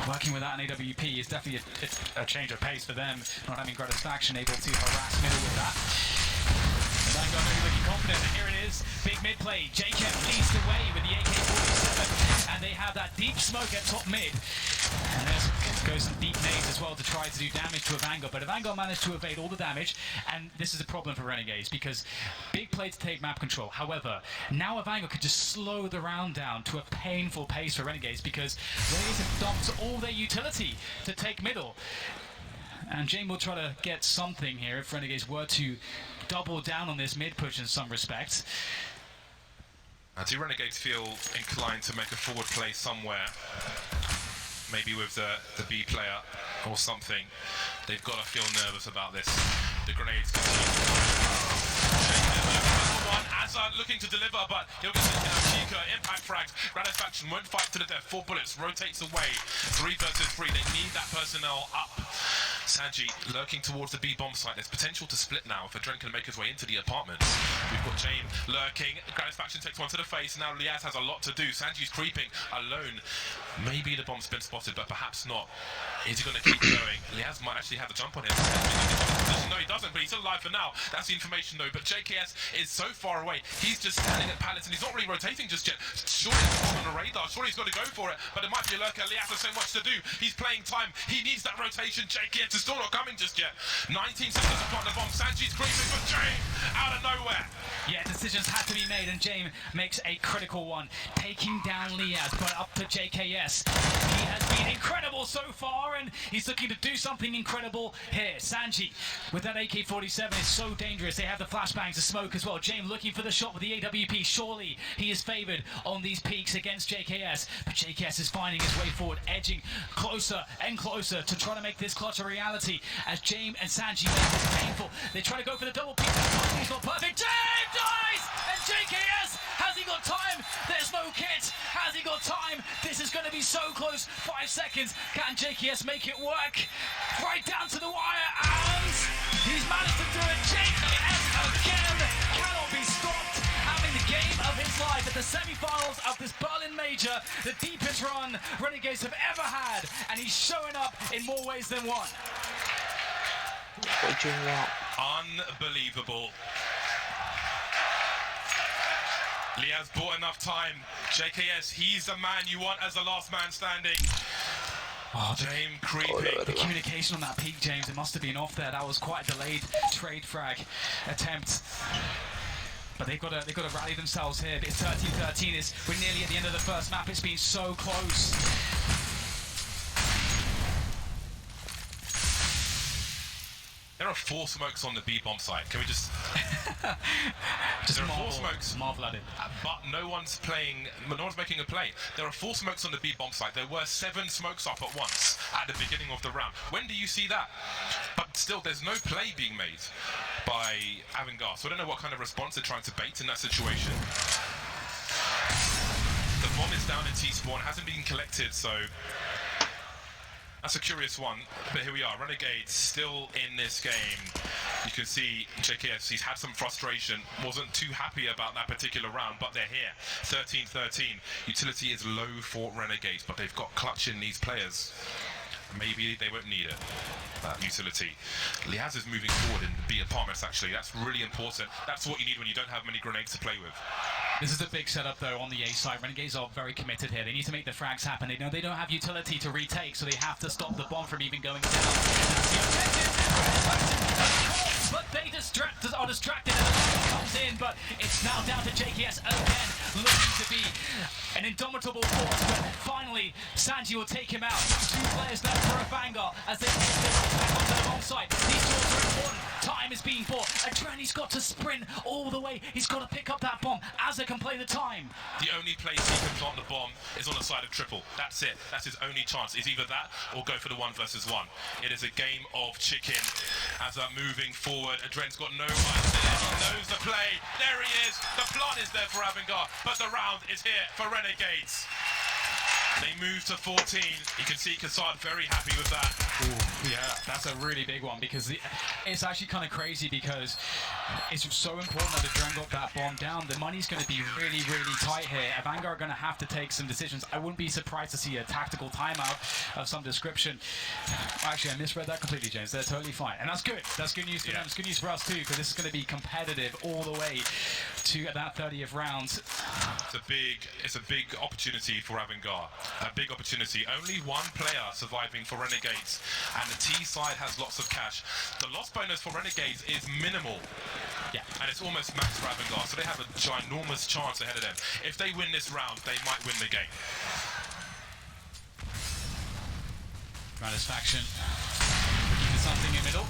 working without an AWP is definitely a change of pace for them, not having Gratisfaction able to harass middle with that. AVANGAR maybe looking confident, and here it is, big mid play. Jacob leads the way with the AK-47, and they have that deep smoke at top mid. And there goes some deep nades as well to try to do damage to AVANGAR, but AVANGAR managed to evade all the damage, and this is a problem for Renegades because big play to take map control. However, now AVANGAR could just slow the round down to a painful pace for Renegades because Renegades have dumped all their utility to take middle. And Jane will try to get something here if Renegades were to double down on this mid push in some respects. Do Renegades feel inclined to make a forward play somewhere? Maybe with the B player or something. They've got to feel nervous about this. The grenades continue. As Liaz looking to deliver, but he'll get taken out. Chica, impact frags. Gratification won't fight to the death. 4 bullets, rotates away. 3 versus 3. They need that personnel up. Sanji lurking towards the B bomb site. There's potential to split now if Adren can make his way into the apartments. We've got Jame lurking. Gratification takes one to the face. Now Liaz has a lot to do. Sanji's creeping alone. Maybe the bomb's been spotted, but perhaps not. Is he going to keep going? Liaz might actually have a jump on him. No, he doesn't, but he's alive for now. That's the information though. But JKS is so far away. He's just standing at pallets and he's not really rotating just yet. Surely he's on the radar. Surely he's got to go for it. But it might be a lurker. Liaz has so much to do. He's playing time. He needs that rotation. JKS is still not coming just yet. 19 seconds to plant the bomb. Sanji's creeping, but Jame out of nowhere. Yeah, decisions had to be made, and Jame makes a critical one, taking down Liaz, but up to JKS. He has been incredible so far, and he's looking to do something incredible here. Sanji, with that AK-47, is so dangerous. They have the flashbangs, the smoke as well. Jame looking for the shot with the AWP. Surely he is favored on these peaks against JKS, but JKS is finding his way forward, edging closer and closer to try to make this clutch a reality as Jame and Sanji make this painful. They try to go for the double peak. It's not perfect. Jame dies! And JKS, has he got time? There's no kit. Has he got time? This is going to be so close. 5 seconds. Can JKS make it work? Right down to the wire, and he's managed to do it. JKS again cannot be stopped. Having the game of his life at the semi-finals of this Berlin Major, the deepest run Renegades have ever had, and he's showing up in more ways than one. Unbelievable. Liaz bought enough time. JKS, he's the man you want as the last man standing. Oh, Jame creeping. The communication on that peak, James, it must have been off there. That was quite a delayed trade frag attempt. But they've got to rally themselves here. It's 13-13. We're nearly at the end of the first map. It's been so close. There are 4 smokes on the B bomb site. Can we just? Just there are 4 smokes. Marvel at it. But no one's playing. No one's making a play. There are 4 smokes on the B bomb site. There were 7 smokes up at once at the beginning of the round. When do you see that? But still, there's no play being made by AVANGAR. So I don't know what kind of response they're trying to bait in that situation. The bomb is down in T-spawn. Hasn't been collected, so. That's a curious one, but here we are. Renegades still in this game. You can see JKS, he's had some frustration, wasn't too happy about that particular round, but they're here. 13-13. Utility is low for Renegades, but they've got clutch in these players. Maybe they won't need it, that utility. Liaz is moving forward in the B apartments, actually. That's really important. That's what you need when you don't have many grenades to play with. This is a big setup, though, on the A side. Renegades are very committed here. They need to make the frags happen. They know they don't have utility to retake, so they have to stop the bomb from even going down. That's the objective. But they are distracted and the bomb comes in, but it's now down to JKS again, looking to be an indomitable force, but finally Sanji will take him out. 2 players left for AVANGAR as they take their back onto the bomb site. These tools are important. Time is being bought. Adren's got to sprint all the way. He's got to pick up that bomb. Azza can play the time. The only place he can plant the bomb is on the side of triple. That's it. That's his only chance. It's either that or go for the 1 versus 1. It is a game of chicken. Azza moving forward. Adren's got no idea. He knows the play. There he is. The plant is there for AVANGAR, but the round is here for Renegades. They move to 14. You can see Kassad very happy with that. Ooh, yeah, that's a really big one because it's actually kind of crazy because it's so important that Adren got that bomb down. The money's going to be really, really tight here. AVANGAR are going to have to take some decisions. I wouldn't be surprised to see a tactical timeout of some description. Actually, I misread that completely, James. They're totally fine. And that's good. That's good news for them. It's good news for us too because this is going to be competitive all the way to that 30th round. It's a big opportunity for AVANGAR. A big opportunity. Only 1 player surviving for Renegades, and the T side has lots of cash. The loss bonus for Renegades is minimal. Yeah. And it's almost max for AVANGAR, so they have a ginormous chance ahead of them. If they win this round, they might win the game. Satisfaction. Looking for something in the middle.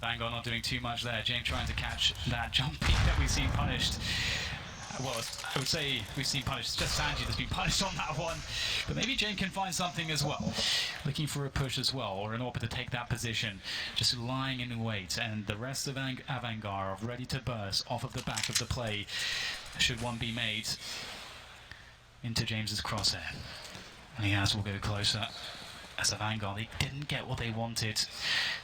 AVANGAR not doing too much there. James trying to catch that jump peak that we've seen punished. well, I would say we've seen punished. It's just Sanji that's been punished on that one. But maybe Jane can find something as well. Looking for a push as well, or an AWP to take that position. Just lying in wait. And the rest of AVANGAR are ready to burst off of the back of the play. Should one be made into James's crosshair. And the Az will go closer. As AVANGAR, they didn't get what they wanted.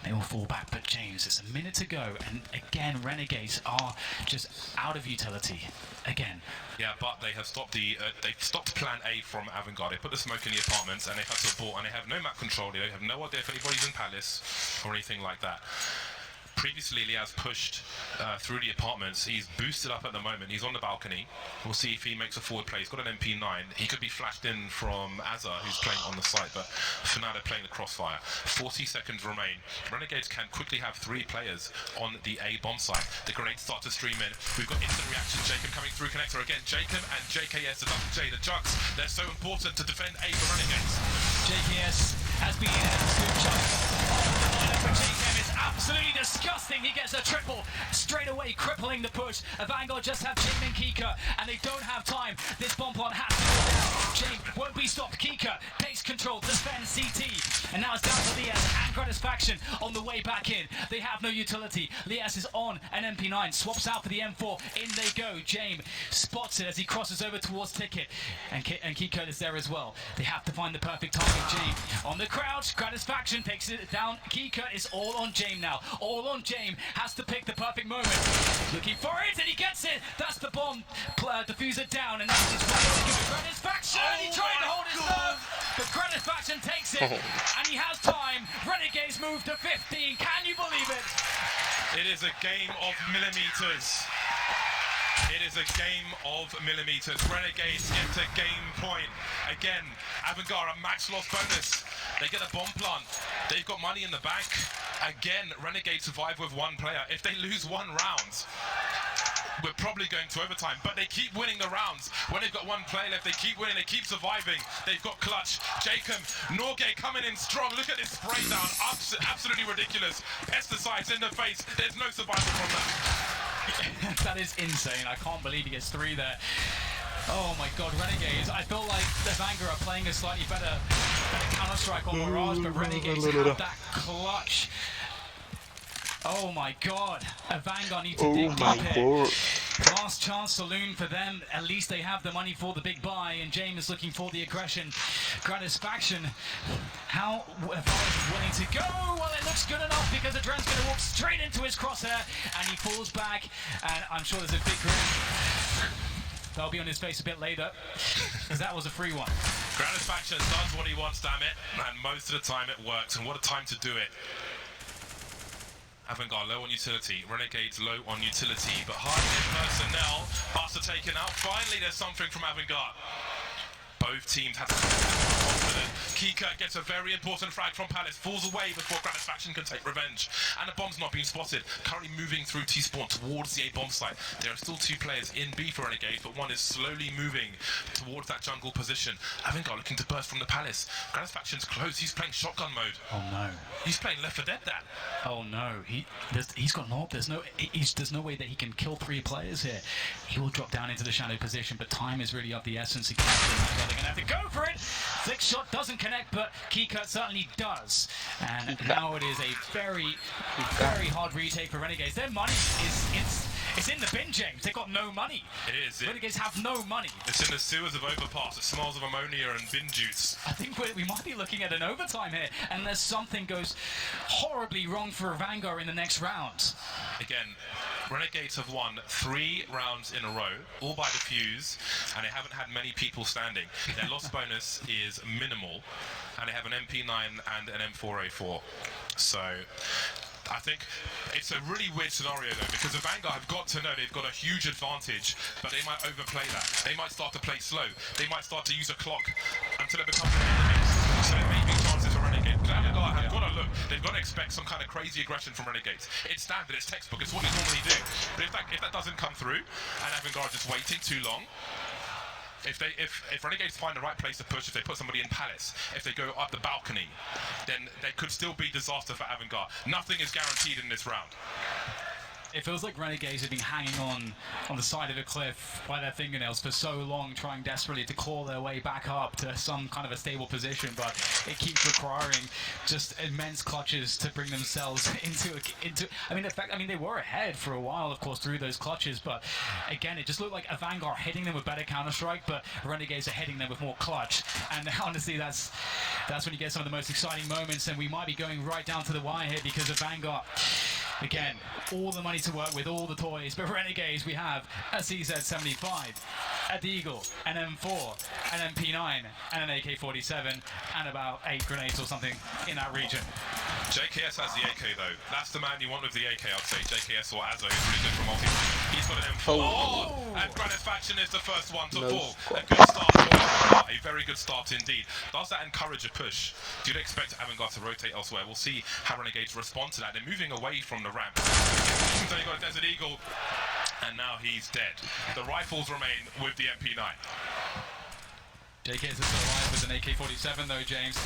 They will fall back, but James, it's a minute to go, and again, Renegades are just out of utility. Again. Yeah, but they have stopped they've stopped Plan A from AVANGAR. They put the smoke in the apartments, and they've had to abort, and they have no map control. They have no idea if anybody's in Palace or anything like that. Previously, Liaz pushed through the apartments. He's boosted up at the moment. He's on the balcony. We'll see if he makes a forward play. He's got an MP9. He could be flashed in from Azza, who's playing on the site, but for now they're playing the crossfire. 40 seconds remain. Renegades can quickly have 3 players on the A bomb site. The grenades start to stream in. We've got instant reaction. Jacob coming through connector again. Jacob and JKS, the double J, the jugs. They're so important to defend A for Renegades. JKS has been a good jump. For JKM is absolutely disgusting. He gets a triple straight away, crippling the push. AVANGAR just have Jane and Kika, and they don't have time. This bomb plant has to go down. Jane won't be stopped. Kika takes control, defends CT, and now it's down to Liaz and Gratisfaction on the way back in. They have no utility. Liaz is on an MP9, swaps out for the M4. In they go. Jane spots it as he crosses over towards Ticket, and Kika is there as well. They have to find the perfect target. Jane on the crouch. Gratisfaction takes it down. Kika is all on Jane now. All on Jane. Has to pick the perfect moment. Looking for it, and he gets it. That's the bomb diffuser down, and that's his way to go. Gratisfaction. He tried to hold his nerve, but Gratisfaction takes it, and he has time. Renegades move to 15. Can you believe it? It is a game of millimeters. It is a game of millimeters. Renegades get a game point. Again, AVANGAR a max loss bonus. They get a bomb plant. They've got money in the bank. Again, Renegades survive with 1 player. If they lose 1 round, we're probably going to overtime, but they keep winning the rounds. When they've got 1 player left, they keep winning, they keep surviving. They've got clutch. Jacob, Norgay coming in strong. Look at this spray down. Absolutely ridiculous. Pesticides in the face. There's no survival from that. That is insane. I can't believe he gets 3 there. Oh my god, Renegades. I feel like the AVANGAR are playing a slightly better Counter-Strike on Mirage, but Renegades have that clutch. Oh my god. AVANGAR need to dig deep here. Last chance saloon for them. At least they have the money for the big buy, and James is looking for the aggression. Gratisfaction. How far is he willing to go? Well, it looks good enough because Adren's going to walk straight into his crosshair, and he falls back, and I'm sure there's a big grin. That'll be on his face a bit later, because that was a free one. Gratisfaction does what he wants, damn it, and most of the time it works, and what a time to do it. AVANGAR low on utility, Renegades low on utility, but high in personnel. Buster taken out. Finally, there's something from AVANGAR. Both teams have to be confident. Kika gets a very important frag from Palace, falls away before Gratisfaction can take revenge. And the bomb's not being spotted. Currently moving through T-spawn towards the A bomb site. There are still 2 players in B for Renegades, but one is slowly moving towards that jungle position. AVANGAR looking to burst from the Palace. Gratisfaction's close. He's playing shotgun mode. Oh no. He's playing Left 4 Dead that. Oh no. He's got an AWP. There's no way that he can kill 3 players here. He will drop down into the shadow position, but time is really of the essence. They're going to have to go for it. 6 shot doesn't connect, but Kika certainly does. And now it is a very, very hard retake for Renegades. Their money it's in the bin, James. They've got no money. It is. Renegades have no money. It's in the sewers of Overpass. It smells of ammonia and bin juice. I think we might be looking at an overtime here, unless something goes horribly wrong for AVANGAR in the next round. Again, Renegades have won 3 rounds in a row, all by the fuse, and they haven't had many people standing. Their loss bonus is minimal, and they have an MP9 and an M4A4. So I think it's a really weird scenario though, because AVANGAR have got to know they've got a huge advantage, but they might overplay that. They might start to play slow. They might start to use a clock until it becomes an enemy. So there may be chances for Renegades. But AVANGAR have got to look. They've got to expect some kind of crazy aggression from Renegades. It's standard. It's textbook. It's what you normally do. But if that doesn't come through, and AVANGAR are just waiting too long. If Renegades find the right place to push, if they put somebody in Palace, if they go up the balcony, then there could still be disaster for AVANGAR. Nothing is guaranteed in this round. It feels like Renegades have been hanging on the side of a cliff by their fingernails for so long, trying desperately to claw their way back up to some kind of a stable position, but it keeps requiring just immense clutches to bring themselves into. I mean, they were ahead for a while, of course, through those clutches, but again, it just looked like AVANGAR hitting them with better Counter-Strike, but Renegades are hitting them with more clutch. And honestly, that's when you get some of the most exciting moments, and we might be going right down to the wire here because AVANGAR, again, all the money to work with, all the toys, but Renegades, we have a CZ-75, a Deagle, an M4, an MP9, and an AK-47, and about 8 grenades or something in that region. JKS has the AK though. That's the man you want with the AK, I'd say. JKS or Azo is really good for multi. He's got an M4. Oh! And Gratifaction is the first one to fall. A good start for AVANGAR. A very good start indeed. Does that encourage a push? Do you expect AVANGAR to rotate elsewhere? We'll see how Renegades respond to that. They're moving away from the ramp. So you got a Desert Eagle, and now he's dead. The rifles remain with the MP9. JKS is still alive with an AK-47 though, James.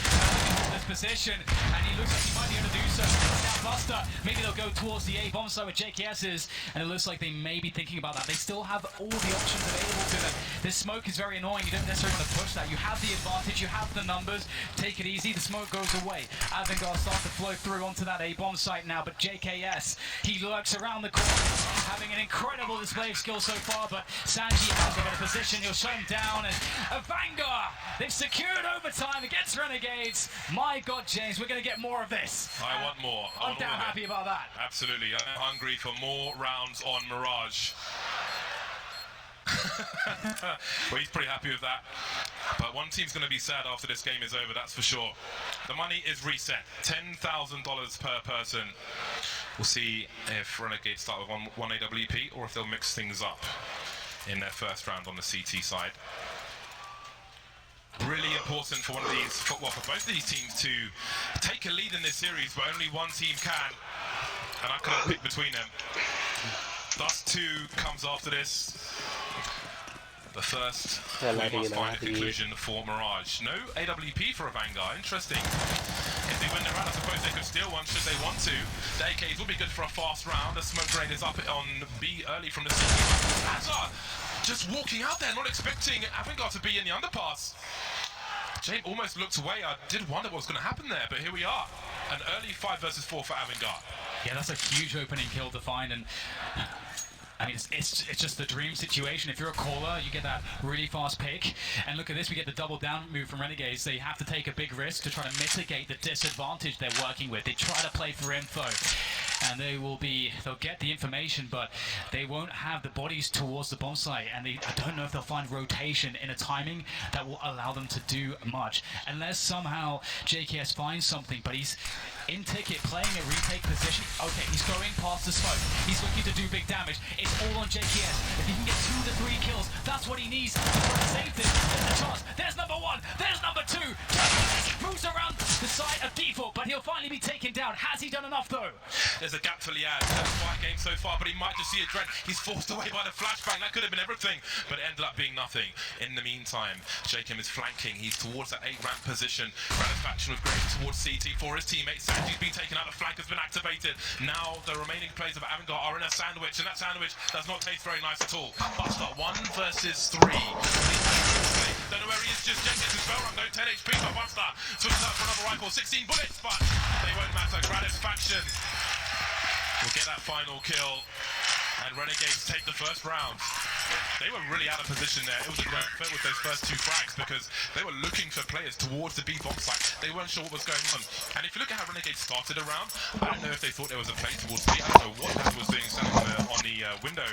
This position, and he looks like he might be able to do so. Now Buster, maybe they'll go towards the A bomb site with JKS's, and it looks like they may be thinking about that. They still have all the options available to them. This smoke is very annoying. You don't necessarily want to push that. You have the advantage, you have the numbers. Take it easy, the smoke goes away. AVANGAR starts to flow through onto that A bomb site now, but JKS, he lurks around the corner, having an incredible display of skill so far, but Sanji has a better position. He'll shut him down, and AVANGAR, they've secured overtime against Renegades. My God, James, we're going to get more of this. I want more. I'm damn happy about that. Absolutely. I'm hungry for more rounds on Mirage. Well, he's pretty happy with that. But one team's going to be sad after this game is over, that's for sure. The money is reset. $10,000 per person. We'll see if Renegades start with one AWP or if they'll mix things up in their first round on the CT side. Really important for for both of these teams to take a lead in this series, but only one team can, and I couldn't pick between them. Dust 2 comes after this. The first, we must find a conclusion for Mirage. No AWP for AVANGAR, interesting. If they win the round, I suppose they could steal one should they want to. The AKs will be good for a fast round. The smoke grenade is up on B early from the CT. Azar just walking out there, not expecting AVANGAR to be in the underpass. James almost looked away. I did wonder what was going to happen there, but here we are. An early 5 versus 4 for AVANGAR. Yeah, that's a huge opening kill to find, and I mean, it's just the dream situation. If you're a caller, you get that really fast pick. And look at this, we get the double down move from Renegades. They have to take a big risk to try to mitigate the disadvantage they're working with. They try to play for info. And they'll get the information, but they won't have the bodies towards the bomb site. And I don't know if they'll find rotation in a timing that will allow them to do much. Unless somehow JKS finds something, but he's in ticket, playing a retake position. Okay, he's going past the smoke. He's looking to do big damage. It's all on JKS. If he can get 2 to 3 kills, that's what he needs to try to save this. There's a chance. There's number 1. There's number 2. JKS moves around the side of default, but he'll finally be taken down. Has he done enough, though? There's a gap for Liad. 5 games so far, but he might just see a dread. He's forced away by the flashbang. That could have been everything, but it ended up being nothing. In the meantime, Jacob is flanking. He's towards that 8 ramp position. Gratifaction with Grave towards CT for his teammate. Sanji's been taken out. The flank has been activated. Now the remaining players of AVANGAR are in a sandwich, and that sandwich does not taste very nice at all. Buster, 1 versus 3. Don't know where he is, just Jenkins' spell run, though. 10 HP for Buster. Switches out for another rifle. 16 bullets, but they won't matter. Gratifaction will get that final kill, and Renegades take the first round. They were really out of position there. It was a great fit with those first 2 frags because they were looking for players towards the B bomb site. They weren't sure what was going on. And if you look at how Renegades started a round, I don't know if they thought there was a play towards B. I don't know what that was doing standing on the window